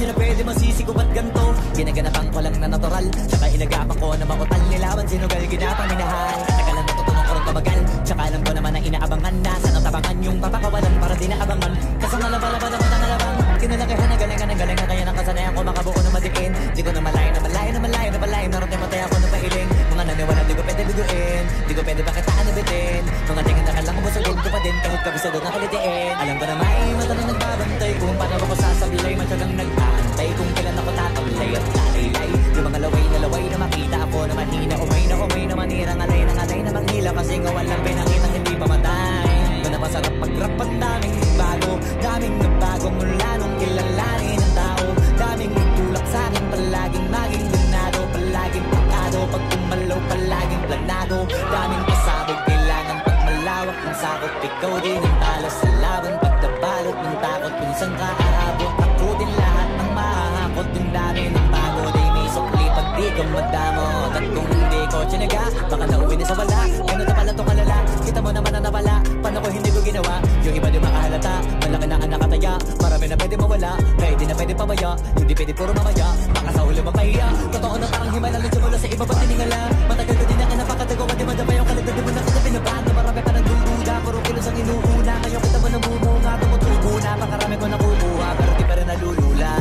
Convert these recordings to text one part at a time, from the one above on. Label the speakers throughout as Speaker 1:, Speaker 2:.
Speaker 1: na pwede masisi ko ba't ganto. Ginaganapan ko lang na natural, tsaka inagapan ko na makutal. Nilawan sinugal, ginapang minahal. Tagal na natutunan ko rin tumagal, tsaka alam ko naman na inaabangan. Nasa natabangan yung papakawalan para di naabangan. Kasama laban ako ng alabang. Kinalakihan na galingan kaya nakasanayan ko makabuo na madiin. Di ko na malayo naroon tayo matay ako na pailing. Mga naniwala di ko pwede biguin, di ko pwede bakitaan na bitin. Mga tingin na kalang busugin ko pa din kahit kabisado na kalitiin. Alam ko na may mata na nagbabantay kung paano ako sasabilay. Matyagang nag-aantay kung kailan ako tatamlay at lalaylay. Yung mga laway na makita ako na mahina. Umay na manira, ngalay na manghila. Kasi nga walang pinakitang hindi pamatay. Doon na masarap mag-rap at daming nagbago mula nung kilalanin ang tao. Daming nagtulak sa'kin, palaging maging ganado, palaging pakado, pag umalaw palaging planado. Daming pasabog, kailangan pag malawak ng sakot. Ikaw din ang talo sa laban, pag nabalot ng takot. Minsan ka aabot, ako din lahat ng mahahakot. Yung dami ng bago, di may sukli pag di ka madamot. At kung hindi ko tinaga, baka nauwi na sa wala. Ano na pala itong alala, kita mo naman na nawala. Paano ko hindi ko ginawa, yung iba di makahalata. Malaki na ang nakataya, marami na pwede mawala. Kaya di na pwede pamaya, hindi pwede puro mamaya. Baka sa huli mapahiya, totoo na parang himala. Nandiyan mula sa iba ba't tiningala. Matagal ko din na napakatagawa, di madama yung kalagad. Di mo na kita pinabago, marami pa nagdududa. Puro kilos ang inuuna, ngayon kita mo namumunga. Tumutubo na, pakarami ko nakukuha, pero di pa rin nalulula.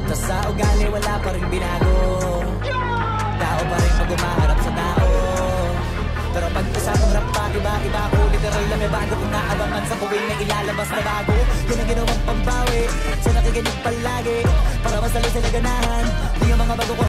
Speaker 1: Tas sa ugali wala pa rin binago, tao pa rin pag umaharap sa tao. Pero pag usapang rap pa, iba ko literal na may bago kung naabangan sa kuwing na ilalabas na bago. Yun ang ginawang pambawi, sa nakikinig palagi para masali sila ganahan. Di yung mga bago ko